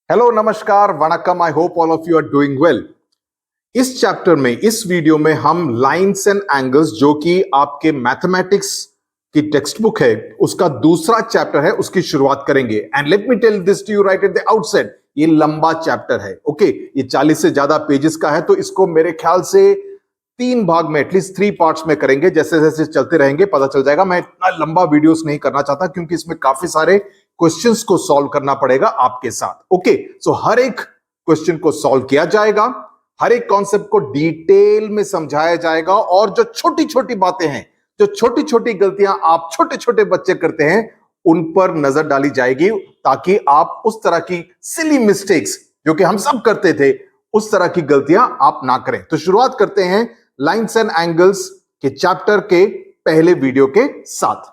Hello नमस्कार वणक्कम। I hope all of you are doing well. इस चैप्टर में, इस वीडियो में हम लाइंस एंड एंगल्स, जो कि आपके मैथमेटिक्स की टेक्स्ट बुक है, उसका दूसरा चैप्टर है, उसकी शुरुआत करेंगे। And let me tell this to you right at the outset, ये लंबा चैप्टर है। ओके, ये 40 से ज्यादा पेजेस का है, तो इसको मेरे ख्याल से 3 भाग में, एटलीस्ट 3 पार्ट्स में करेंगे। जैसे जैसे चलते रहेंगे पता चल जाएगा। मैं इतना लंबा वीडियोस नहीं करना चाहता, क्योंकि इसमें काफी सारे क्वेश्चंस को सॉल्व करना पड़ेगा आपके साथ। ओके, सो हर एक क्वेश्चन को सॉल्व किया जाएगा, हर एक कॉन्सेप्ट को डिटेल में समझाया जाएगा, और जो छोटी छोटी बातें हैं, जो छोटी छोटी गलतियां आप छोटे छोटे बच्चे करते हैं, उन पर नजर डाली जाएगी, ताकि आप उस तरह की सिली मिस्टेक्स जो कि हम सब करते थे, उस तरह की गलतियां आप ना करें। तो शुरुआत करते हैं लाइंस एंड एंगल्स के चैप्टर के पहले वीडियो के साथ।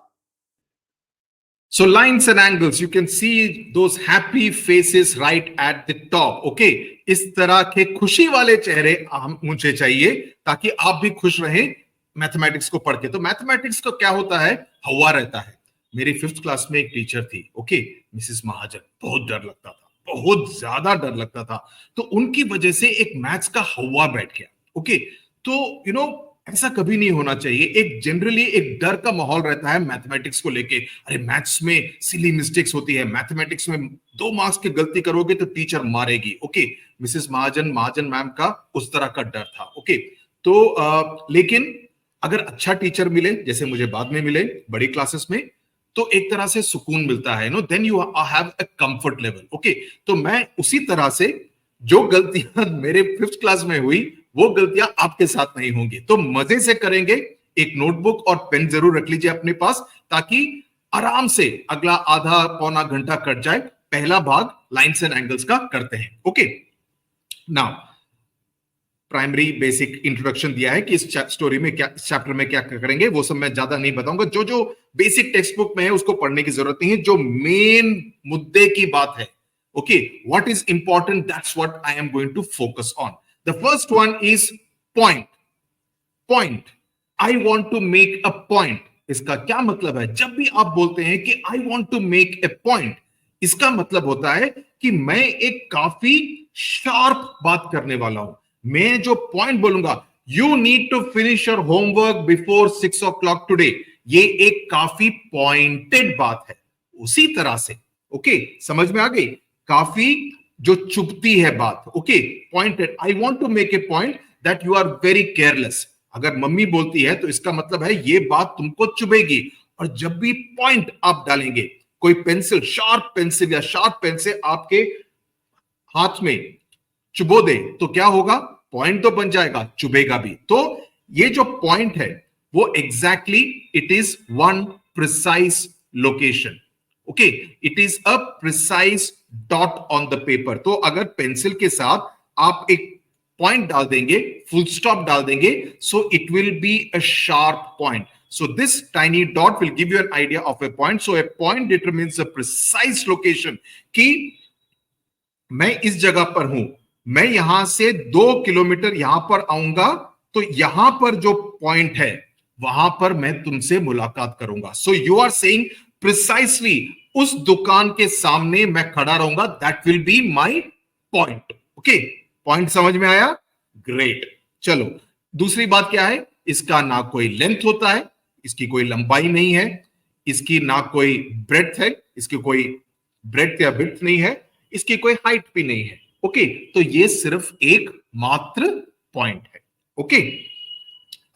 So lines and angles, you can see those happy faces right at the top. Okay, इस तरह के खुशी वाले चेहरे हम मुझे चाहिए, ताकि आप भी खुश रहें मैथमेटिक्स को पढ़ के। तो मैथमेटिक्स को क्या होता है, हवा रहता है। मेरी 5th क्लास में एक टीचर थी, ओके, मिसेस महाजन। बहुत डर लगता था, बहुत ज्यादा डर लगता था। तो उनकी वजह से एक मैथ्स का हवा बैठ गया। ओके, तो ऐसा कभी नहीं होना चाहिए। एक जनरली एक डर का माहौल रहता है मैथमेटिक्स को लेके। अरे मैथ्स में सिली मिस्टेक्स होती है, मैथमेटिक्स में 2 मार्क्स की गलती करोगे तो टीचर मारेगी। ओके, मिसेस महाजन मैम का उस तरह का डर था। ओके, तो लेकिन अगर अच्छा टीचर मिले, जैसे मुझे बाद में मिले बड़ी क्लासेस में, तो एक तरह से सुकून मिलता है। Then you have a comfort level. Okay, तो मैं उसी तरह से, जो गलतियां मेरे 5th क्लास में हुई, वो गलतियां आपके साथ नहीं होंगी। तो मजे से करेंगे। एक नोटबुक और पेन जरूर रख लीजिए अपने पास, ताकि आराम से अगला आधा पौना घंटा कट जाए। पहला भाग लाइंस एंड एंगल्स का करते हैं। Okay, now primary basic introduction दिया है कि इस स्टोरी में क्या, इस चैप्टर में क्या करेंगे, वो सब मैं ज्यादा नहीं बताऊंगा। जो जो बेसिक टेक्स्ट बुक में है उसको पढ़ने की जरूरत नहीं है। जो मेन मुद्दे की बात है, okay, what is important, that's what I am going to focus on. The first one is point. Point, I want to make a point. इसका क्या मतलब है? जब भी आप बोलते हैं कि I want to make a point, इसका मतलब होता है कि मैं एक काफी शार्प बात करने वाला हूं। मैं जो पॉइंट बोलूंगा, you need to finish your homework before 6 o'clock today, ये एक काफी पॉइंटेड बात है। उसी तरह से, ओके, समझ में आ गई? काफी जो चुभती है बात। Okay, pointed, I want to make a point that you are very careless. अगर मम्मी बोलती है तो इसका मतलब है ये बात तुमको चुभेगी। और जब भी पॉइंट आप डालेंगे, कोई पेंसिल, शार्प पेंसिल या शार्प पेन से आपके हाथ में चुबो दे, तो क्या होगा? पॉइंट तो बन जाएगा, चुभेगा भी। तो ये जो पॉइंट है, वो exactly it is one precise location. Okay, it is a precise dot on the paper. तो अगर पेंसिल के साथ आप एक पॉइंट डाल देंगे, फुल स्टॉप डाल देंगे, so it will be a sharp point. So this tiny dot will give you an idea of a point. So a point determines a precise location कि मैं इस जगह पर हूं, मैं यहां से 2 किलोमीटर यहां पर आऊंगा, तो यहां पर जो पॉइंट है वहां पर मैं तुमसे मुलाकात करूंगा. So you are saying precisely उस दुकान के सामने मैं खड़ा रहूंगा, that will be my point. Okay, point समझ में आया? ग्रेट. चलो, दूसरी बात क्या है? इसका ना कोई लेंथ होता है, इसकी कोई लंबाई नहीं है, इसकी ना कोई ब्रेड्थ है, इसकी कोई ब्रेड्थ या विड्थ नहीं है, इसकी कोई हाइट भी नहीं है. ओके, तो ये सिर्फ एक मात्र पॉइंट है. ओके,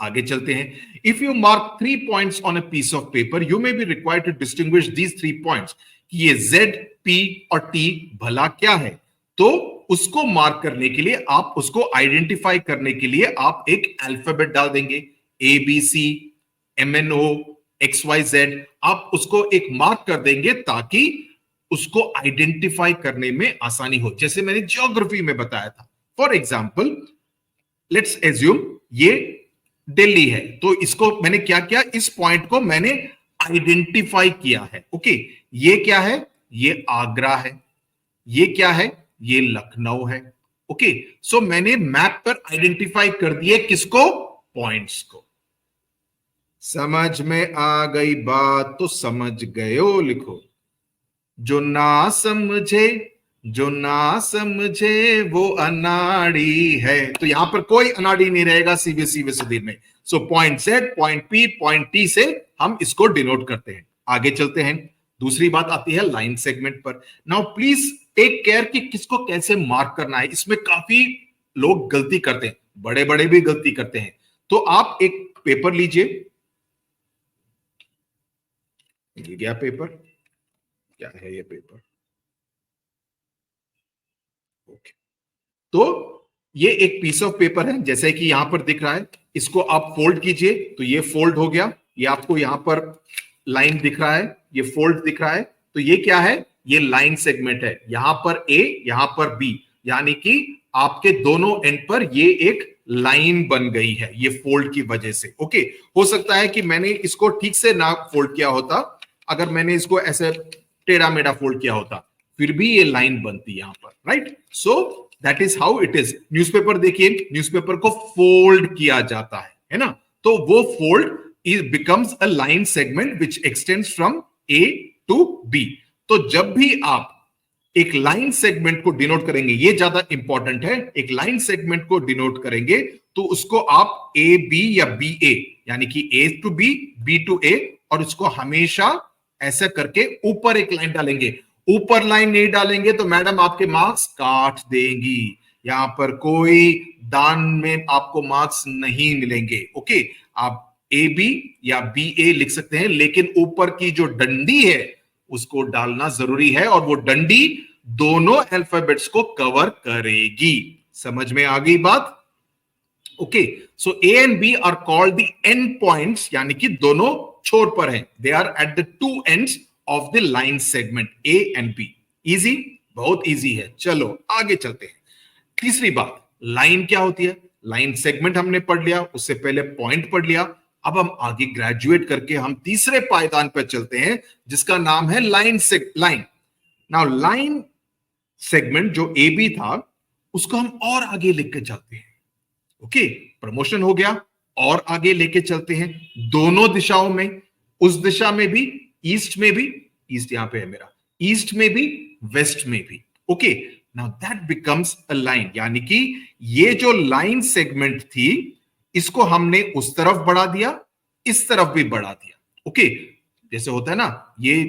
आगे चलते हैं. If you mark 3 points on a piece of paper, you may be required to distinguish these 3 points कि ये Z, P और T भला क्या है. तो उसको मार्क करने के लिए, आप उसको आइडेंटिफाई करने के लिए आप एक अल्फाबेट डाल देंगे, ABC, MNO, XYZ. आप उसको एक मार्क कर देंगे ताकि उसको आइडेंटिफाई करने में आसानी हो, जैसे मैंने ज्योग्राफी में बताया था. फॉर एग्जाम्पल, लेट्स एज्यूम ये दिल्ली है, तो इसको मैंने क्या किया, इस पॉइंट को मैंने आइडेंटिफाई किया है. ओके, ये क्या है? ये आगरा है. ये क्या है? ये लखनऊ है. ओके, सो मैंने मैप पर आइडेंटिफाई कर दिए किसको? पॉइंट्स को. समझ में आ गई बात? तो समझ गए हो लिखो. जो ना समझे जो ना समझे वो अनाड़ी है। तो यहां पर कोई अनाड़ी नहीं रहेगा सीबीएसई व सुधीर में। So point Z, point P, point T से हम इसको डिनोट करते हैं। आगे चलते हैं। दूसरी बात आती है लाइन सेगमेंट पर। नाउ प्लीज टेक केयर कि किसको कैसे मार्क करना है। इसमें काफी लोग गलती करते हैं, बड़े बड़े भी गलती करते हैं। तो आप एक पेपर लीजिए, ये गया पेपर, क्या है ये पेपर, ओके। तो ये एक पीस ऑफ पेपर है, जैसे कि यहां पर दिख रहा है। इसको आप फोल्ड कीजिए तो ये फोल्ड हो गया। ये आपको यहां पर लाइन दिख रहा है, ये फोल्ड दिख रहा है। तो ये क्या है, ये लाइन सेगमेंट है। यहां पर ए, यहां पर बी, यानी कि आपके दोनों एंड पर ये एक लाइन बन गई है, ये फोल्ड की वजह से। ओके, हो सकता है कि मैंने इसको ठीक से ना फोल्ड किया होता, अगर मैंने इसको ऐसे टेढ़ा मेढ़ा फोल्ड किया होता, फिर भी ये लाइन बनती यहां पर, right. So that is how it is. Newspaper देखिए, न्यूज़पेपर को फोल्ड किया जाता है ना। तो वो fold is becomes a line segment which extends from A to B. तो जब भी आप एक लाइन सेगमेंट को डिनोट करेंगे, ये ज्यादा इंपॉर्टेंट है, एक लाइन सेगमेंट को डिनोट करेंगे तो उसको आप ए बी या बी ए, यानी कि ए टू बी टू ए, और उसको हमेशा ऐसा करके ऊपर एक लाइन डालेंगे। ऊपर लाइन नहीं डालेंगे तो मैडम आपके मार्क्स काट देंगी। यहां पर कोई दान में आपको मार्क्स नहीं मिलेंगे। ओके, आप ए बी या बी ए लिख सकते हैं, लेकिन ऊपर की जो डंडी है उसको डालना जरूरी है, और वो डंडी दोनों अल्फाबेट्स को कवर करेगी। समझ में आ गई बात? Okay, so A and B are called the end points, यानी कि दोनों छोर पर हैं। They are at the two ends of the line segment A and B. Easy, बहुत इजी है। चलो आगे चलते हैं। तीसरी बात, लाइन क्या होती है? लाइन सेगमेंट हमने पढ़ लिया, उससे पहले पॉइंट पढ़ लिया। अब हम आगे ग्रेजुएट करके हम तीसरे पायदान पर चलते हैं, जिसका नाम है line line. Now line segment जो ए बी था, उसको हम और आगे लेके चलते हैं। ओके, प्रमोशन हो गया, और आगे लेके चलते हैं दोनों दिशाओं में। उस दिशा में भी, ईस्ट में भी, ईस्ट यहां पे है मेरा, ईस्ट में भी, वेस्ट में भी। Okay, now that becomes a line, यानी कि ये जो लाइन सेगमेंट थी, इसको हमने उस तरफ बढ़ा दिया, इस तरफ भी बढ़ा दिया। ओके, जैसे होता है ना, ये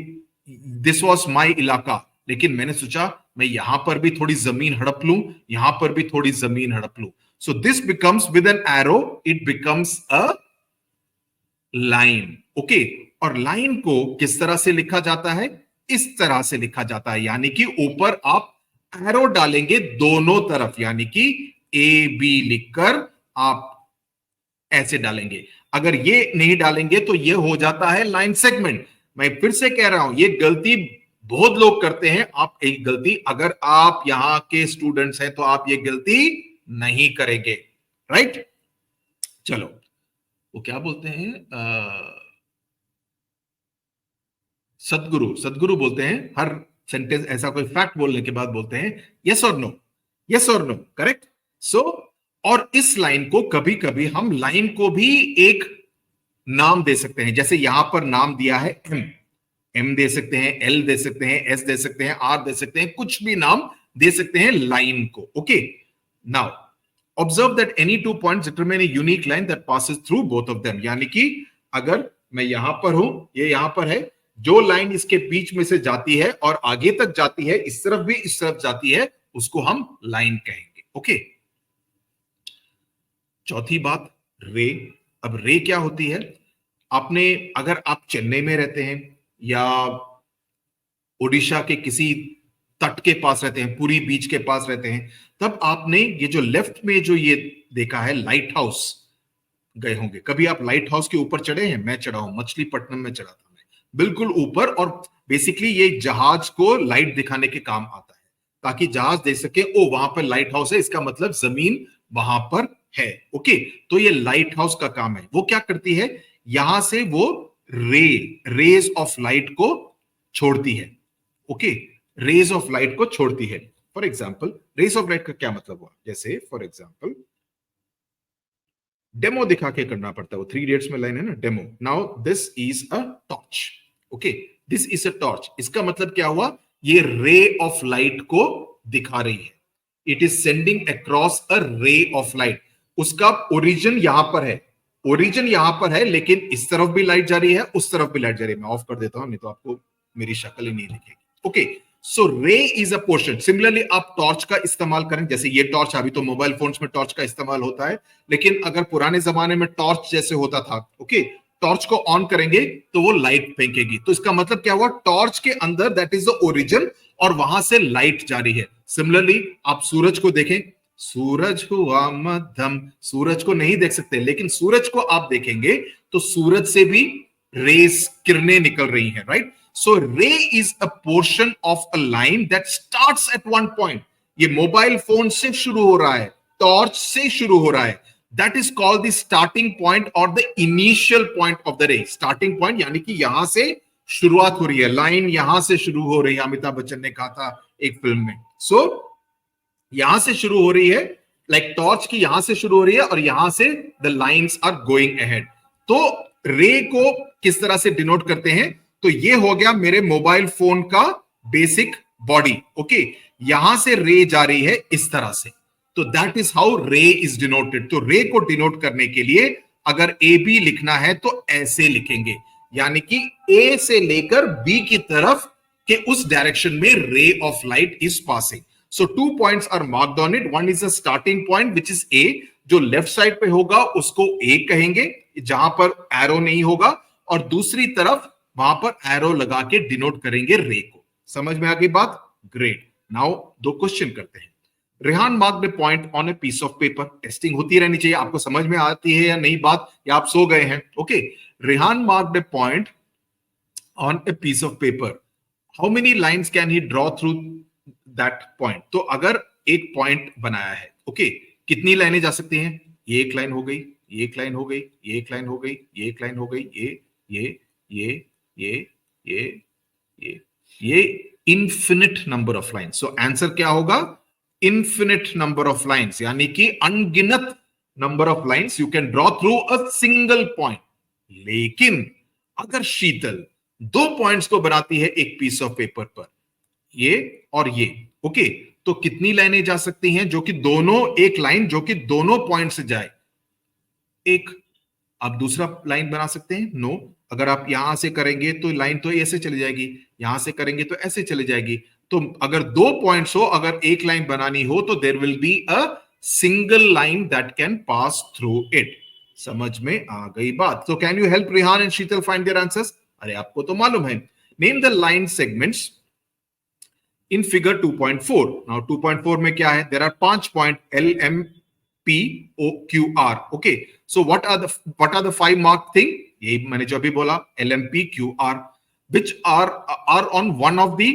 दिस वॉज माई इलाका, लेकिन मैंने सोचा मैं यहां पर भी थोड़ी जमीन हड़प लूं, यहां पर भी थोड़ी जमीन हड़प लूं। So this becomes with an arrow, it becomes a line. Okay, और लाइन को किस तरह से लिखा जाता है? इस तरह से लिखा जाता है, यानी कि ऊपर आप एरो डालेंगे दोनों तरफ, यानी कि ए बी लिखकर आप ऐसे डालेंगे। अगर ये नहीं डालेंगे तो ये हो जाता है लाइन सेगमेंट। मैं फिर से कह रहा हूं, ये गलती बहुत लोग करते हैं। आप एक गलती, अगर आप यहां के स्टूडेंट्स हैं तो आप ये गलती नहीं करेंगे, राइट। चलो, वो क्या बोलते हैं, सदगुरु, सदगुरु बोलते हैं हर सेंटेंस, ऐसा कोई फैक्ट बोलने के बाद बोलते हैं यस और नो, यस और नो, करेक्ट। सो और इस लाइन को कभी कभी हम लाइन को भी एक नाम दे सकते हैं। जैसे यहां पर नाम दिया है एम, एम दे सकते हैं, एल दे सकते हैं, एस दे सकते हैं, आर दे सकते हैं, कुछ भी नाम दे सकते हैं लाइन को। Okay, now observe that any two points determine a unique line that passes through both of them. यानी कि अगर मैं यहां पर हूं, ये यहां पर है, जो लाइन इसके बीच में से जाती है और आगे तक जाती है, इस तरफ भी इस तरफ जाती है, उसको हम लाइन कहेंगे। ओके, चौथी बात, रे। अब रे क्या होती है? आपने, अगर आप चेन्नई में रहते हैं या ओडिशा के किसी तट के पास रहते हैं, पूरी बीच के पास रहते हैं, तब आपने ये जो लेफ्ट में जो ये देखा है लाइट हाउस, गए होंगे कभी आप लाइट हाउस के ऊपर चढ़े हैं? मैं चढ़ा हूं, मछलीपट्टनम में चढ़ा था मैं, बिल्कुल ऊपर। और बेसिकली ये जहाज को लाइट दिखाने के काम आता है, ताकि जहाज देख सके ओ वहां पर लाइट हाउस है, इसका मतलब जमीन वहां पर है। ओके, तो ये लाइट हाउस का काम है। वो क्या करती है, यहां से वो रेज ऑफ लाइट को छोड़ती है। ओके, रेज ऑफ लाइट को छोड़ती है। For example, rays of light का क्या मतलब हुआ? जैसे फॉर एग्जाम्पल डेमो दिखा के करना पड़ता है, वो 3 इडियट्स में लाइन है ना, demo. Now this is a torch. Okay, this is a torch. इसका मतलब क्या हुआ? ये रे ऑफ लाइट को दिखा रही है। It is sending across a ray of light. उसका ओरिजिन यहां पर है, ओरिजिन यहां पर है, लेकिन इस तरफ भी लाइट जा रही है, उस तरफ भी लाइट जा रही है। मैं ऑफ कर देता हूं, नहीं तो आपको मेरी शक्ल ही नहीं दिखेगी। ओके, सो रे इज अ पोर्शन। सिमिलरली आप टॉर्च का इस्तेमाल करें, जैसे ये टॉर्च, अभी तो मोबाइल फोन्स में टॉर्च का इस्तेमाल होता है, लेकिन अगर पुराने जमाने में टॉर्च जैसे होता था, ओके, टॉर्च को ऑन करेंगे तो वो लाइट फेंकेगी। तो इसका मतलब क्या हुआ, टॉर्च के अंदर दैट इज द ओरिजिन और वहां से लाइट जा रही है। सिमिलरली आप सूरज को देखें, सूरज हुआ मध्यम, सूरज को नहीं देख सकते, लेकिन सूरज को आप देखेंगे तो सूरज से भी रेस, किरणें निकल रही हैं, राइट। सो रे is a portion of a line that starts at one point. ये मोबाइल फोन से शुरू हो रहा है, टॉर्च से शुरू हो रहा है, that is called the starting point और the initial point of the ray. Starting point यानी कि यहां से शुरुआत हो रही है, लाइन यहां से शुरू हो रही है। अमिताभ बच्चन ने कहा था एक फिल्म में। सो यहां से शुरू हो रही है, लाइक टॉर्च की यहां से शुरू हो रही है और यहां से the lines are going ahead. तो रे को किस तरह से डिनोट करते हैं, तो ये हो गया मेरे मोबाइल फोन का बेसिक बॉडी। ओके, यहां से रे जा रही है इस तरह से, तो दैट इज हाउ रे इज डिनोटेड। तो रे को डिनोट करने के लिए अगर ए बी लिखना है तो ऐसे लिखेंगे, यानी कि ए से लेकर बी की तरफ के उस डायरेक्शन में ray of light is passing. So 2 points are marked on it. One is a starting point, which is A, जो लेफ्ट साइड पे होगा उसको A कहेंगे, जहां पर एरो नहीं होगा, और दूसरी तरफ वहां पर एरो लगा के डिनोट करेंगे रे को। समझ में आ गई बात? ग्रेट। नाउ दो क्वेश्चन करते हैं। Rehan marked a point on a piece of paper. Testing होती रहनी चाहिए, आपको समझ में आती है या नहीं बात, या आप सो गए हैं? Okay, Rehan marked a point on a piece of paper. How many lines can he draw through that point? तो अगर एक पॉइंट बनाया है, ओके, कितनी लाइनें जा सकती हैं? ये एक लाइन हो गई, ये एक लाइन हो गई, ये एक लाइन हो गई, ये एक लाइन हो गई, ये ये ये ये infinite number of lines. So answer क्या होगा? इन्फिनिट नंबर ऑफ लाइन्स, यानी कि अनगिनत number of lines you can draw through a single point. लेकिन अगर शीतल दो पॉइंट्स को बनाती है एक पीस ऑफ पेपर पर, ये और ये, ओके, तो कितनी लाइनें जा सकती हैं जो कि दोनों, एक लाइन जो कि दोनों पॉइंट से जाए? एक। आप दूसरा लाइन बना सकते हैं? नो। अगर आप यहां से करेंगे तो लाइन तो ऐसे चली जाएगी, यहां से करेंगे तो ऐसे चली जाएगी। तो अगर दो पॉइंट्स हो, अगर एक लाइन बनानी हो, तो there will be a single line that can pass through it. समझ में आ गई बात? तो can you help Rihan and Sheetal find their answers? अरे आपको तो मालूम है। Name the line segments in figure 2.4. Now 2.4 में क्या है? There are 5 point L, M, P, O, Q, R. Okay. So what are the 5 marked thing? यही मैंने जो अभी बोला, L, M, P, Q, R. Which are on one of the,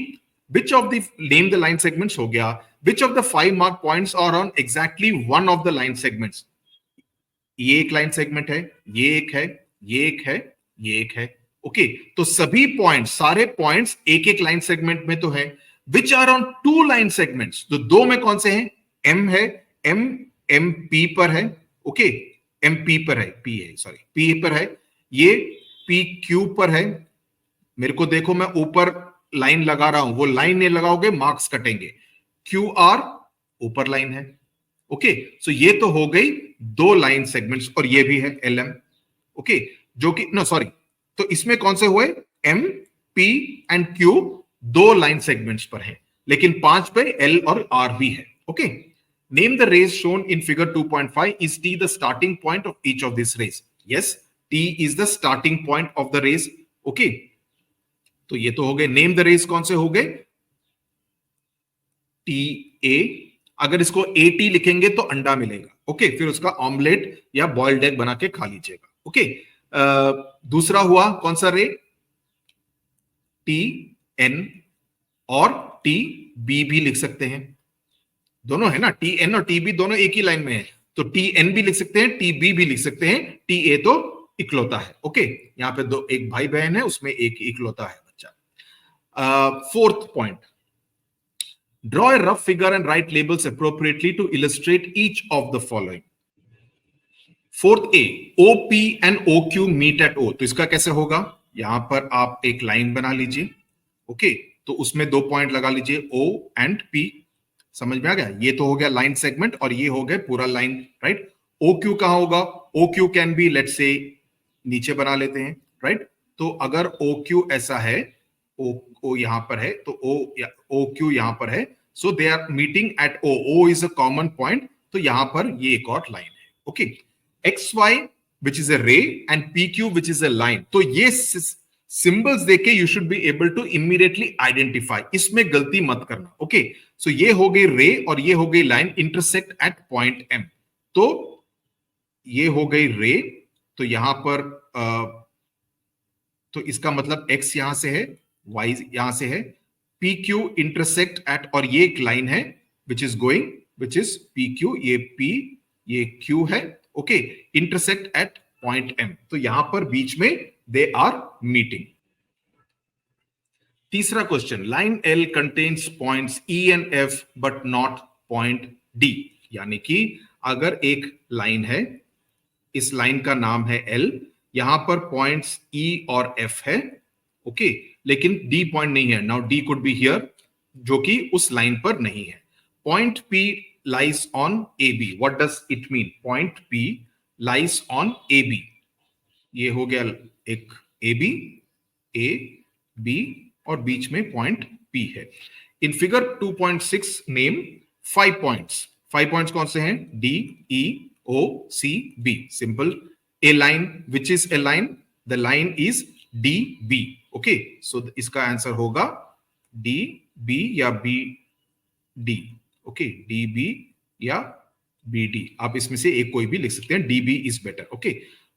which of the, name the line segments हो गया. Which of the 5 marked points are on exactly one of the line segments? ये एक line segment है, ये एक है, ये एक है, ये एक है। ओके, तो सभी पॉइंट्स, सारे पॉइंट्स एक एक लाइन सेगमेंट में तो है। Which are on two line segments? तो दो में कौन से हैं? M है, M P पर है, ओके, M P पर है, P है, सॉरी, P पर है, ये P Q पर है। मेरे को देखो, मैं ऊपर लाइन लगा रहा हूं, वो लाइन नहीं लगाओगे मार्क्स कटेंगे। Q R ऊपर लाइन है, ओके, सो ये तो हो गई दो लाइन सेगमेंट्स, और ये भी है LM, ओके, जो कि नो सॉरी, तो इसमें कौन से हुए? M, P एंड Q दो लाइन सेगमेंट्स पर है, लेकिन 5 पे L और R भी है। Okay, name the rays shown in figure 2.5. Is T the starting point of each of this rays? Yes, T is the starting point of the rays. Okay, तो ये तो हो गए। नेम द रेज कौन से हो गए? T A. अगर इसको AT लिखेंगे तो अंडा मिलेगा, ओके, फिर उसका ऑमलेट या बॉइल्ड एग बना के खा लीजिएगा। ओके, दूसरा हुआ कौन सा रे? TN, और TB भी लिख सकते हैं, दोनों है ना, TN और TB दोनों एक ही लाइन में है, तो TN भी लिख सकते हैं, TB भी लिख सकते हैं, TA तो इकलौता है। ओके, यहां पे दो, एक भाई बहन है, उसमें एक इकलौता है बच्चा। Fourth point, draw a rough figure and write labels appropriately to illustrate each of the following. Fourth A, OP and OQ meet at O। तो इसका कैसे होगा? यहां पर आप एक लाइन बना लीजिए, ओके, तो तो उसमें 2 पॉइंट लगा लीजिए O एंड P। समझ में आ गया? ये तो हो गया लाइन सेगमेंट और ये हो गया पूरा लाइन, राइट। OQ कहां होगा? OQ can be let's say नीचे बना लेते हैं, राइट। तो अगर OQ ऐसा है, O यहां पर है, तो OQ यहां पर है, so they are meeting at O is a common point, तो यहां पर ये एक और लाइन है, okay. XY which is a ray and PQ which is a line, तो ये सिंबल्स देके you should be able to immediately identify, इसमें गलती मत करना, ओके। सो ये हो गई रे और ये हो गई line intersect at point M, तो ये हो गई रे, तो यहां पर तो इसका मतलब X यहां से है, Y यहां से है, PQ इंटरसेक्ट एट, और ये एक लाइन है which is going, which is PQ, ये P ये Q है, okay, intersect at point M, तो यहां पर बीच में दे आर मीटिंग। तीसरा question, line L contains points E and F but not point D, यानी कि अगर एक लाइन है, इस लाइन का नाम है L, यहां पर पॉइंट्स E और F है, ओके, लेकिन D पॉइंट नहीं है। Now D could be here, जो कि उस लाइन पर नहीं है। Point P lies on AB. What does it mean? Point P lies on AB. ये हो गया एक AB, A, B और बीच में पॉइंट P है। In figure 2.6 name 5 points. 5 points कौन से हैं? D, E, O, C, B. Simple. A line, which is a line? The line is DB. Okay, so इसका आंसर होगा DB या BD। ओके, DB या BD, आप इसमें से एक कोई भी लिख सकते हैं, DB is better, okay.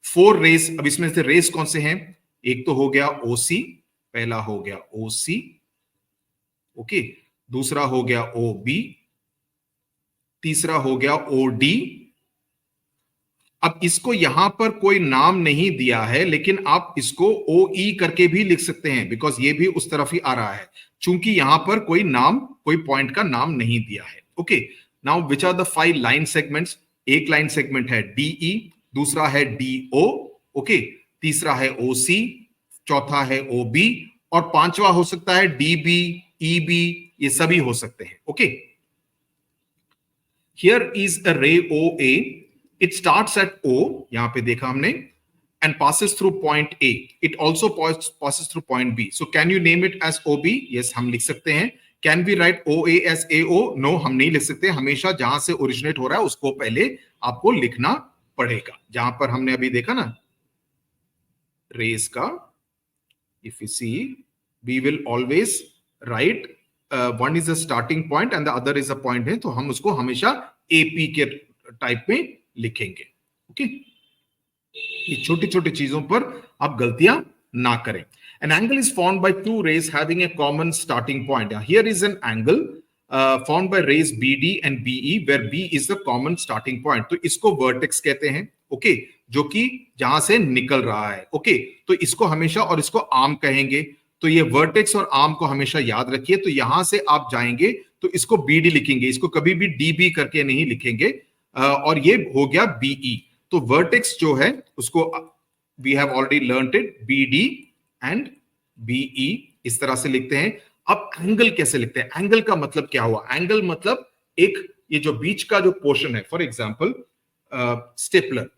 4 rays, अब इसमें से रेस कौन से हैं? एक तो हो गया OC, पहला हो गया OC, ओके, दूसरा हो गया OB, तीसरा हो गया OD। अब इसको यहां पर कोई नाम नहीं दिया है, लेकिन आप इसको OE करके भी लिख सकते हैं, बिकॉज ये भी उस तरफ ही आ रहा है, चूंकि यहां पर कोई नाम, कोई पॉइंट का नाम नहीं दिया है, okay. Now which are the 5 line segments? एक लाइन सेगमेंट है DE, दूसरा है DO, ओके, तीसरा है OC, चौथा है OB और पांचवा हो सकता है DB, EB, ये सभी हो सकते हैं, ओके। हियर इज अ रे OA, it starts at O, यहां पे देखा हमने, and passes through point A. It also passes through point B. So can you name it as OB? Yes, हम लिख सकते हैं। Can we write OA as AO? No, हम नहीं लिख सकते। हमेशा जहां से ओरिजिनेट हो रहा है उसको पहले आपको लिखना पड़ेगा। जहां पर हमने अभी देखा ना रेस का, if you see, we will always write one is a starting point and the other is a point है, तो हम उसको हमेशा AP के टाइप में लिखेंगे, ओके। ये छोटी छोटी चीजों पर आप गलतियां ना करें। An angle is formed by 2 rays having a common starting point. Here is an angle formed by rays BD and BE where B is the common starting point. तो इसको vertex कहते हैं, ओके, जो कि जहां से निकल रहा है, ओके। तो इसको हमेशा, और इसको आर्म कहेंगे, तो ये वर्टेक्स और आर्म को हमेशा याद रखिए। तो यहां से आप जाएंगे तो इसको BD लिखेंगे, इसको कभी भी DB करके नहीं लिखेंगे, और ये हो गया BE। तो वर्टेक्स जो है उसको we have already learned it, BD and BE इस तरह से लिखते हैं। अब एंगल कैसे लिखते हैं? एंगल का मतलब क्या हुआ? एंगल मतलब एक, ये जो बीच का जो पोर्शन है, फॉर एग्जांपल स्टेपलर,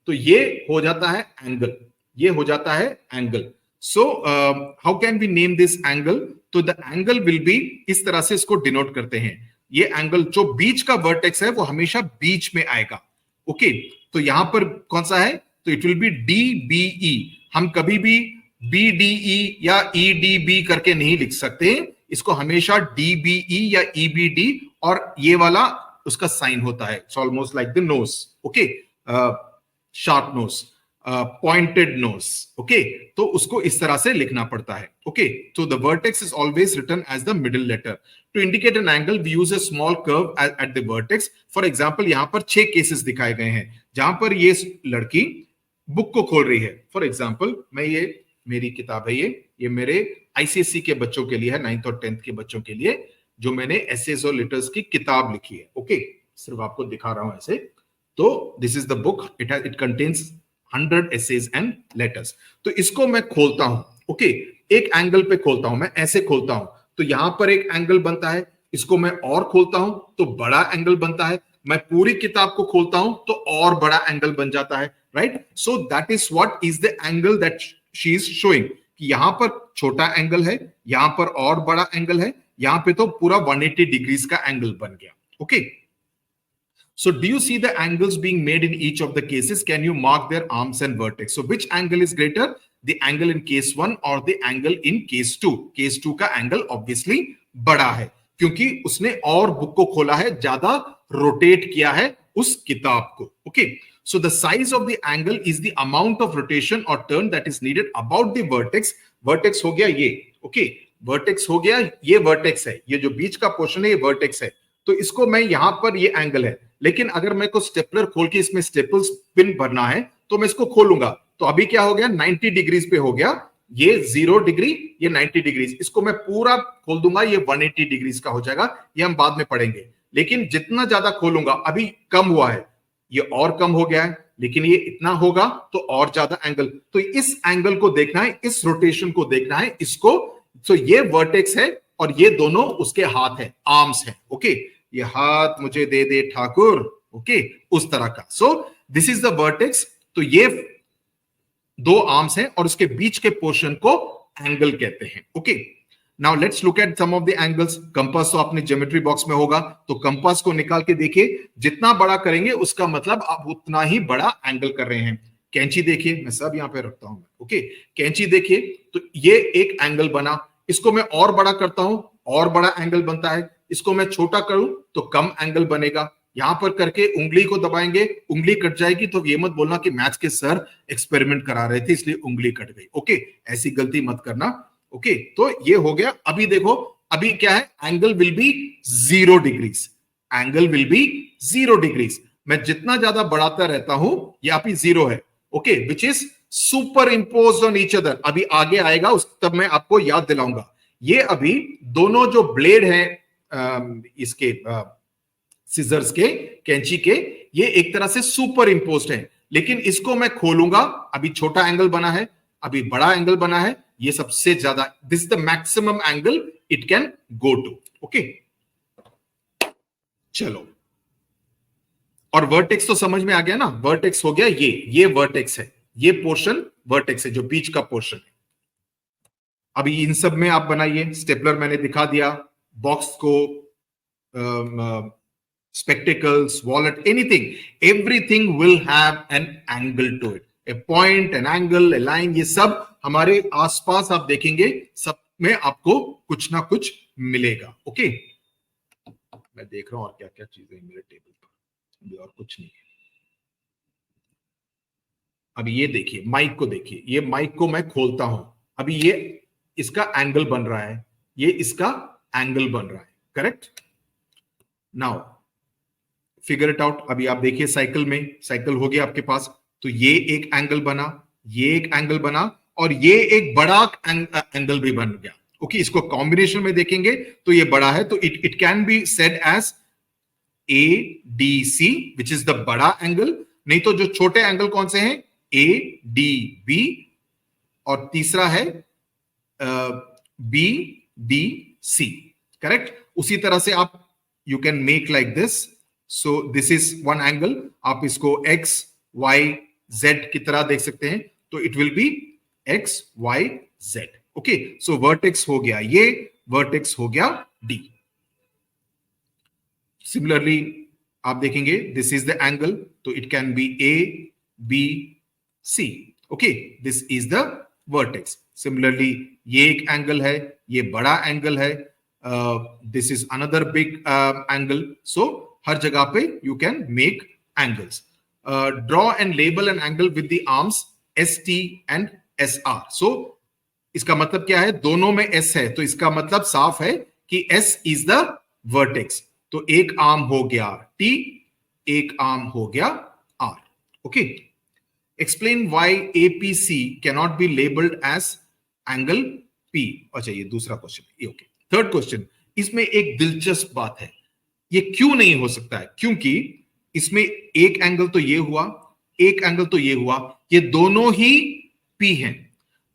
तो ये हो जाता है एंगल, ये हो जाता है angle. So how can we name this angle? तो द एंगल विल बी, इस तरह से इसको डिनोट करते हैं। ये एंगल जो बीच का वर्टेक्स है वो हमेशा बीच में आएगा, ओके। तो यहां पर कौन सा है? तो इट विल बी DBE। हम कभी भी BDE या EDB करके नहीं लिख सकते, इसको हमेशा DBE या EBD, और ये वाला उसका साइन होता है, it's almost like the nose, okay, sharp nose, pointed nose, okay. तो उसको इस तरह से लिखना पड़ता है, ओके। तो the vertex is always written as the middle letter. To indicate an angle we use a small curve at the vertex. For example यहां पर 6 केसेस दिखाए गए हैं जहां पर ये लड़की बुक को खोल रही है। फॉर एग्जांपल मैं, ये मेरी किताब है, ये मेरे ICSE के बच्चों के लिए है, 9th और 10th के बच्चों के लिए, जो मैंने एसेज और लेटर्स की किताब लिखी है, ओके। सिर्फ आपको दिखा रहा हूं ऐसे। तो this is the book, it contains 100 essays and letters। तो इसको मैं खोलता हूं, ओके, एक एंगल पे खोलता हूं, मैं ऐसे खोलता हूं, तो यहां पर एक एंगल बनता है, इसको मैं और खोलता हूं तो बड़ा एंगल बनता है, मैं पूरी किताब को खोलता हूं तो और बड़ा एंगल बन जाता है, right? So that is what is the angle that she is showing, कि यहां पर छोटा एंगल है, यहां पर और बड़ा एंगल है, यहां पे तो पूरा 180 डिग्रीज का एंगल बन गया. Okay, so do you see the angles being made in each of the cases? Can you mark their arms and vertex? So which angle is greater, the angle in case 1 or the angle in case 2? Case 2 का angle obviously बड़ा है क्योंकि उसने और book को खोला है, ज्यादा रोटेट किया है उस किताब को. Okay, so the size of the angle is the amount of rotation or turn that is needed about the vertex. vertex हो गया ये, ओके, vertex हो गया ये, vertex है, ये जो बीच का पोर्शन है ये vertex है. तो इसको मैं यहां पर ये एंगल है, लेकिन अगर मेरे को स्टेपलर खोल के इसमें स्टेपल पिन भरना है तो मैं इसको खोलूंगा, तो अभी क्या हो गया, 90 डिग्रीज पे हो गया, ये 0 डिग्री, ये 90 डिग्रीज. इसको मैं पूरा खोल दूंगा, ये 180 डिग्रीज का हो जाएगा, ये हम बाद में पढ़ेंगे. लेकिन जितना ज्यादा खोलूंगा, अभी कम हुआ है, ये और कम हो गया है, लेकिन ये इतना होगा तो और ज्यादा एंगल. तो इस एंगल को देखना है, इस रोटेशन को देखना है, इसको. तो ये वर्टेक्स है और ये दोनों उसके हाथ है, आर्म्स है. ओके, ये हाथ मुझे दे दे ठाकुर, ओके, उस तरह का. So this is the vertex. तो ये दो आर्म्स हैं और उसके बीच के पोर्शन को एंगल कहते हैं. Okay, now let's look at some of the angles. Compass तो अपने ज्योमेट्री बॉक्स में होगा, तो कंपास को निकाल के देखिए, जितना बड़ा करेंगे उसका मतलब आप उतना ही बड़ा एंगल कर रहे हैं. कैंची देखिए, मैं सब यहां पे रखता हूं. ओके, कैंची देखिए, तो ये एक एंगल बना, इसको मैं और बड़ा करता हूं, और बड़ा एंगल बनता है. इसको मैं छोटा करूं तो कम एंगल बनेगा. यहां पर करके उंगली को दबाएंगे, उंगली कट जाएगी, तो ये मत बोलना कि मैथ्स के सर एक्सपेरिमेंट करा रहे थे इसलिए उंगली कट गई. ओके, ऐसी गलती मत करना. ओके, तो ये हो गया. अभी देखो, अभी क्या है, angle will B 0 degrees. Angle will B 0 degrees. मैं जितना ज्यादा बढ़ाता रहता हूं, ये अभी 0 है. Okay, which is super impose on each other. अभी आगे आएगा, उस तब मैं आपको याद दिलाऊंगा. ये अभी दोनों जो ब्लेड हैं इसके सिजर्स के, कैंची के, ये एक तरह से सुपर इंपोज्ड है. लेकिन इसको मैं खोलूंगा, अभी छोटा एंगल बना है, अभी बड़ा एंगल बना है, ये सबसे ज्यादा, this the maximum angle it can go to. Okay, चलो, और वर्टेक्स तो समझ में आ गया ना. वर्टेक्स हो गया ये वर्टेक्स है, ये पोर्शन वर्टेक्स है, जो बीच का पोर्शन है. अभी इन सब में आप बनाइए. स्टेपलर मैंने दिखा दिया, बॉक्स को, spectacles, wallet, anything, everything will have an angle to it. A point, an angle, a line, ये सब हमारे आसपास आप देखेंगे, सब में आपको कुछ ना कुछ मिलेगा. ओके, मैं देख रहा हूं और क्या क्या चीजें मेरे टेबल पर, अभी और कुछ नहीं है. अभी ये देखिए, माइक को देखिए, ये माइक को मैं खोलता हूं, अभी ये इसका एंगल बन रहा है, ये इसका एंगल बन रहा है, correct. Now figure it out. अभी आप देखिए, साइकिल में, साइकिल हो गया आपके पास, तो ये एक एंगल बना, ये एक एंगल बना, और ये एक बड़ा एंगल भी बन गया. ओके, इसको कॉम्बिनेशन में देखेंगे तो ये बड़ा है, तो it can be said as ADC, which is the बड़ा एंगल. नहीं तो जो छोटे एंगल कौन से हैं, ADB, और तीसरा है BDC, करेक्ट. उसी तरह से आप you can make like this. So this is one angle. आप इसको X, Y, Z की तरह देख सकते हैं, तो it will be X, Y, Z. Okay, so vertex हो गया ये, वर्टेक्स हो गया D. सिमिलरली आप देखेंगे, दिस इज द एंगल, तो it can be ABC. Okay, this is the vertex. Similarly ये एक एंगल है, ये बड़ा एंगल है, this is another big angle. So हर जगह पे you can make angles. Draw and label an angle with the arms ST and SR. So इसका मतलब क्या है, दोनों में S है, तो इसका मतलब साफ है कि S इज द वर्टेक्स. तो एक आर्म हो गया T, एक आर्म हो गया R. Okay, explain why APC cannot be labelled as angle P. अच्छा, ये दूसरा क्वेश्चन. Okay, third question. इसमें एक दिलचस्प बात है, ये क्यों नहीं हो सकता है, क्योंकि इसमें एक एंगल तो ये हुआ, एक एंगल तो ये हुआ, ये दोनों ही P हैं.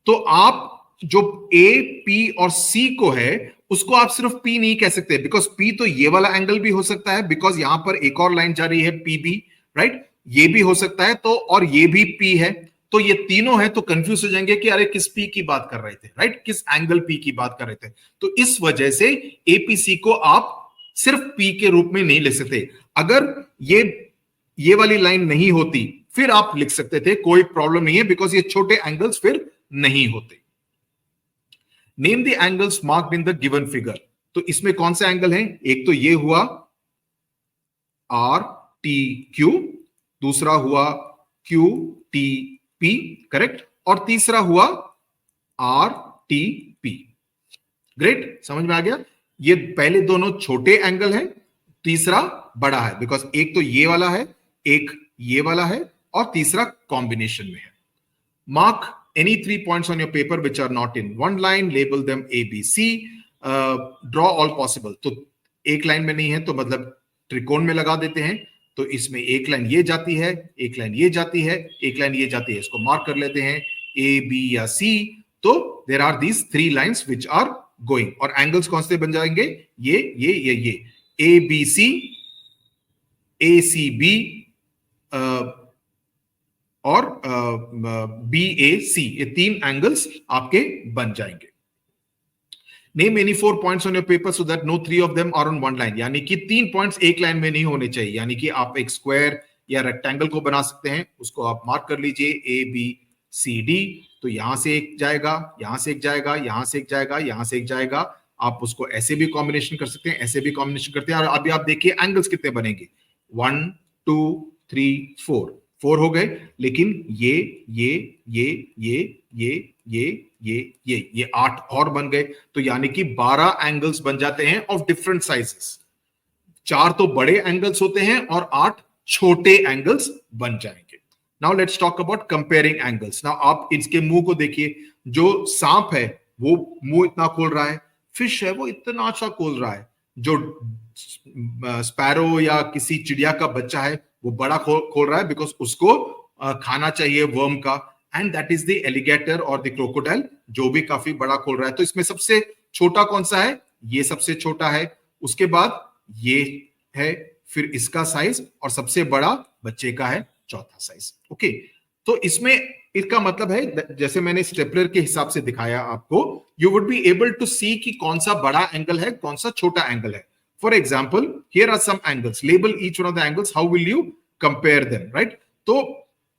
तो आप जो A, P और C को है उसको आप सिर्फ P नहीं कह सकते, बिकॉज P तो ये वाला एंगल भी हो सकता है, बिकॉज यहां पर एक और लाइन जा रही है PB, राइट, ये भी हो सकता है, तो और ये भी P है, तो ये तीनों है, तो कंफ्यूज हो जाएंगे कि अरे किस P की बात कर रहे थे, राइट, किस एंगल P की बात कर रहे थे। तो इस वजह से APC को आप सिर्फ P के रूप में नहीं लिख सकते। अगर ये वाली लाइन नहीं होती फिर आप लिख सकते थे, कोई प्रॉब्लम नहीं है, बिकॉज ये छोटे एंगल्स फिर नहीं होते। Name the angles marked in the given figure. तो इसमें कौन सा एंगल है? एक तो ये हुआ RTQ, दूसरा हुआ QTP, करेक्ट, और तीसरा हुआ RTP। ग्रेट, समझ में आ गया। ये पहले दोनों छोटे एंगल हैं, तीसरा बड़ा है, बिकॉज एक तो ये वाला है, एक ये वाला है, और तीसरा कॉम्बिनेशन में है। Mark any 3 points on your paper which are not in one line, label them A, B, C, draw all possible। तो एक लाइन में नहीं है तो मतलब त्रिकोण में लगा देते हैं, तो इसमें एक लाइन ये जाती है, एक लाइन ये जाती है, एक लाइन ये जाती है, इसको मार्क कर लेते हैं A, B या C। तो there are these 3 lines which are going, और एंगल्स कौन से बन जाएंगे? ये ABC, ACB और BAC, ये 3 एंगल्स आपके बन जाएंगे। Name any 4 points on your paper so that no 3 of them are on one line, यानी कि 3 पॉइंट्स एक लाइन में नहीं होने चाहिए, यानी कि आप एक स्क्वायर या रेक्टेंगल को बना सकते हैं, उसको आप मार्क कर लीजिए ABCD। तो यहां से एक जाएगा, यहां से एक जाएगा, यहां से एक जाएगा, यहां से एक जाएगा। आप उसको ऐसे भी कॉम्बिनेशन कर सकते हैं, ऐसे भी कॉम्बिनेशन करते हैं, और अभी आप देखिए एंगल्स कितने बनेंगे, 1 2 3 4 हो गए, लेकिन ये 8 और बन गए, तो यानी कि 12 एंगल्स बन जाते हैं ऑफ डिफरेंट साइजेस। 4 तो बड़े एंगल्स होते हैं और 8 छोटे एंगल्स बन जाएंगे। Now let's talk about comparing angles. Now आप इसके मुंह को देखिए, जो सांप है वो मुंह इतना खोल रहा है, फिश है वो इतना अच्छा खोल रहा है, जो स्पैरो या किसी चिड़िया का बच्चा है वो बड़ा खोल रहा है, बिकॉज उसको खाना चाहिए वर्म का, and that is the alligator और द क्रोकोडाइल, जो भी काफी बड़ा खोल रहा है। तो इसमें सबसे छोटा कौन सा है? ये सबसे छोटा है, उसके बाद ये है, फिर इसका साइज, और सबसे बड़ा बच्चे का है चौथा साइज। ओके, तो इसमें इसका मतलब है, जैसे मैंने स्टेपलर के हिसाब से दिखाया आपको, you would be able to see कि कौन सा बड़ा एंगल है, कौन सा छोटा एंगल है। For example, here are some angles. Label each one of the angles. How will you compare them, right? तो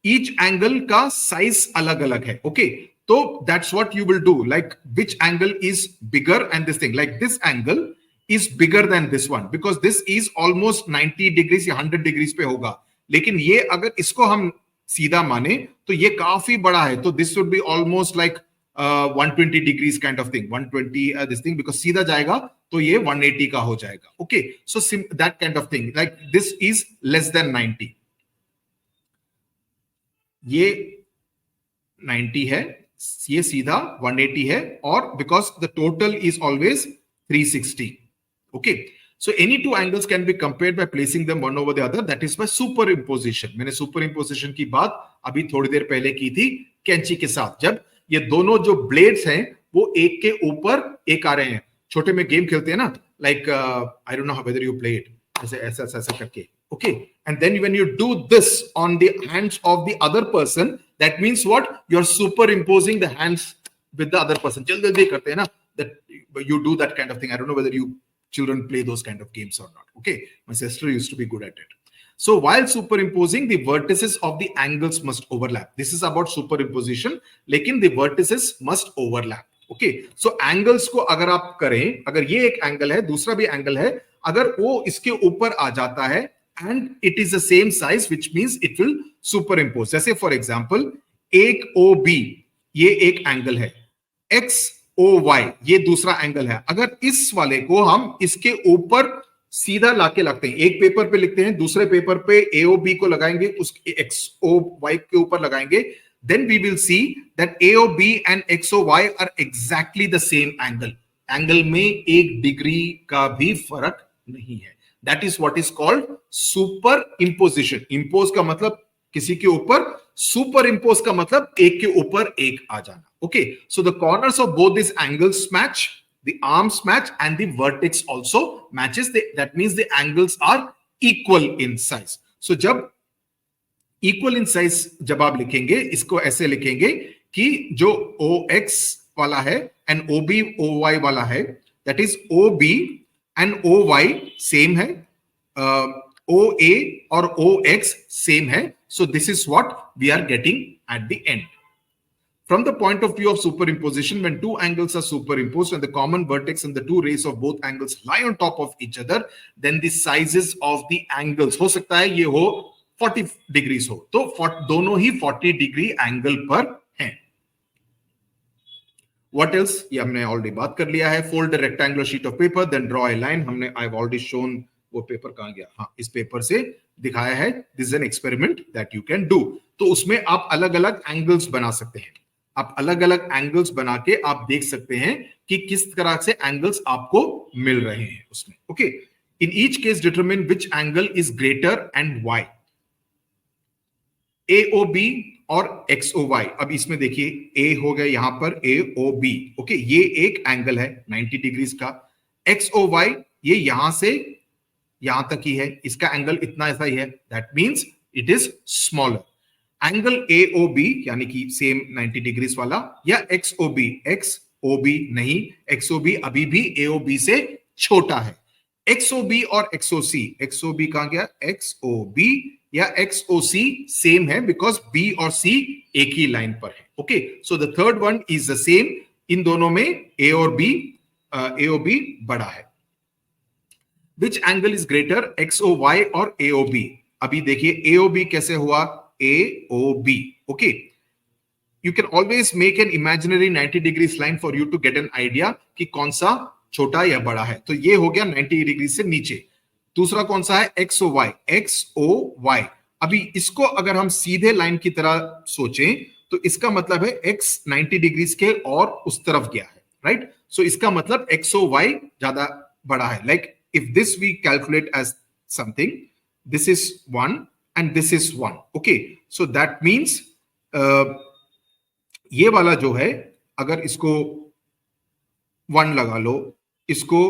each angle का size अलग-अलग है. Okay, so that's what you will do. Like which angle is bigger and this thing. Like this angle is bigger than this one because this is almost 90 degrees या 100 degrees पे होगा. लेकिन ये अगर इसको हम सीधा माने तो ये काफी बड़ा है. तो this would be almost like 120 degrees kind of thing, 120 this thing, because सीधा जाएगा तो ये 180 का हो जाएगा. Okay, so that kind of thing, like this is less than 90, ये 90 है, ये सीधा 180 है, और because the total is always 360. Okay, so any two angles can be compared by placing them one over the other, that is by superimposition. मैंने superimposition की बात अभी थोड़ी देर पहले की थी कैंची के साथ, जब ये दोनों जो ब्लेड्स हैं वो एक के ऊपर एक आ रहे हैं. छोटे में गेम खेलते हैं ना, like I don't know whether you play it, ऐसे ऐसा ऐसा करके. Okay, and then when you do this on the hands of the other person, that means what, you are superimposing the hands with the other person. जल्दी जल्दी करते हैं ना, that you do that kind of thing. I don't know whether you children play those kind of games or not. Okay, my sister used to be good at it. So while superimposing, the vertices of the angles must overlap. This is about superimposition, लेकिन the vertices must overlap. Okay, so angles को अगर आप करें, अगर ये एक angle है, दूसरा भी एंगल है, अगर वो इसके ऊपर आ जाता है and it is the same size, which means it will superimpose. जैसे for example, एक OB ये एक एंगल है, XOY ये दूसरा एंगल है. अगर इस वाले को हम इसके ऊपर सीधा लाके लगते हैं, एक पेपर पे लिखते हैं, दूसरे पेपर पे AOB को लगाएंगे, उसके XOY के ऊपर लगाएंगे, then we will see that AOB and XOY are exactly the same angle. Angle में 1 डिग्री का भी फर्क नहीं है. That is what is called superimposition. Impose का मतलब किसी के ऊपर, superimpose का मतलब एक के ऊपर एक आ जाना. Okay, so the corners of both these angles match, the arms match and the vertex also matches. That means the angles are equal in size. So जब equal in size जब आप लिखेंगे, इसको ऐसे लिखेंगे कि जो OX वाला है and OB OY वाला है, that is OB and OY same है, OA और OX सेम है. So this is what we are getting at the end. From the point of view of superimposition, when two angles are superimposed and the common vertex and the two rays of both angles lie on top of each other, then the sizes of the angles, हो सकता है ये हो 40 degrees हो, तो दोनों ही 40 degree angle पर हैं. What else? ये हमने ऑलरेडी बात कर लिया है. Fold a rectangular sheet of paper, then draw a line. हमने I've already shown. वो पेपर कहां गया? हाँ, इस पेपर से दिखाया है. This is an experiment that you can do. तो उसमें आप अलग अलग एंगल्स बना सकते हैं. आप अलग अलग एंगल्स बना के आप देख सकते हैं कि किस तरह से एंगल्स आपको मिल रहे हैं उसमें. Okay, in each case determine which angle is greater and Y. AOB और XOY. अब इसमें देखिए A हो गया यहां पर AOB. ओके, ये एक एंगल है 90 डिग्रीज का. XOY ये यहां से यहां तक ही है, इसका एंगल इतना ऐसा ही है. That means it is smaller. Angle AOB यानी कि सेम 90 डिग्रीज वाला, या XOB नहीं, XOB अभी भी AOB से छोटा है. XOB और XOB कहां गया? XOB या XOC सेम है बिकॉज B और C एक ही लाइन पर है. Okay, so the third one is the same. इन दोनों में A और B, AOB बड़ा है. Which angle is greater, XOY और AOB? अभी देखिए AOB कैसे हुआ? AOB. Okay, you can always make an imaginary 90 degrees line for you to get an idea कि कौन सा छोटा या बड़ा है. तो ये हो गया 90 डिग्री से नीचे. दूसरा कौन सा है? XOY. अभी इसको अगर हम सीधे लाइन की तरह सोचें तो इसका मतलब है X 90 डिग्रीज के और उस तरफ गया है, राइट? सो इसका मतलब XOY ज्यादा बड़ा है. Like if this we calculate as something, this is 1 and this is 1. Okay, so that means ये वाला जो है, अगर इसको 1 लगा लो, इसको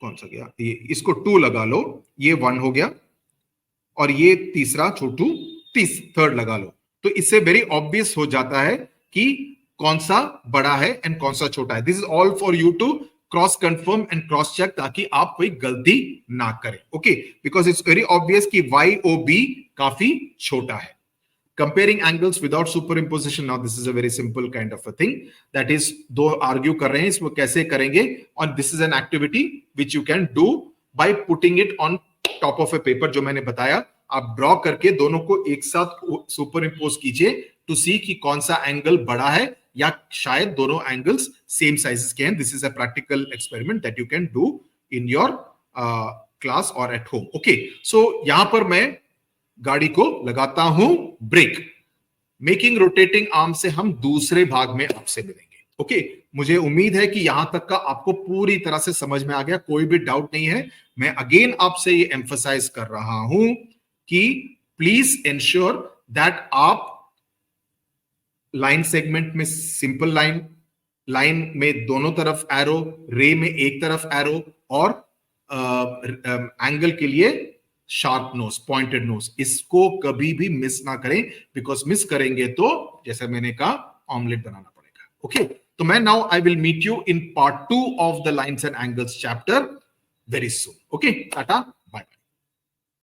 कौन सा गया? ये इसको 2 लगा लो, ये 1 हो गया, और ये तीसरा छोटू थर्ड लगा लो. तो इससे वेरी ऑब्वियस हो जाता है कि कौन सा बड़ा है एंड कौन सा छोटा है. This is all for you to cross confirm and cross check, ताकि आप कोई गलती ना करें. Okay, because it's very obvious कि YOB काफी छोटा है. Comparing angles without superimposition. Now this is a very simple kind of a thing. That is, दो आर्ग्यू कर रहे हैं, इसमें कैसे करेंगे? और this is an activity which you can do by putting it on top of A paper. जो मैंने बताया, आप ड्रॉ करके दोनों को एक साथ सुपर इम्पोज कीजिए टू सी कि कौन सा एंगल बड़ा है या शायद दोनों एंगल्स सेम साइजेस के हैं. This is a practical experiment that you can do in your class और एट होम. ओके, सो यहां पर मैं गाड़ी को लगाता हूं ब्रेक. मेकिंग रोटेटिंग आर्म से हम दूसरे भाग में आपसे मिलेंगे. ओके, मुझे उम्मीद है कि यहां तक का आपको पूरी तरह से समझ में आ गया, कोई भी डाउट नहीं है. मैं अगेन आपसे ये एम्फसाइज कर रहा हूं कि प्लीज इंश्योर दैट आप लाइन सेगमेंट में सिंपल लाइन में दोनों तरफ एरो, रे में एक तरफ एरो, और एंगल के लिए शार्प नोज, पॉइंटेड नोज, इसको कभी भी मिस ना करें, बिकॉज मिस करेंगे तो जैसे मैंने कहा ऑमलेट बनाना पड़ेगा. ओके, तो मैं now I will meet you in part 2 of the lines and angles chapter very soon. Okay, tata, bye.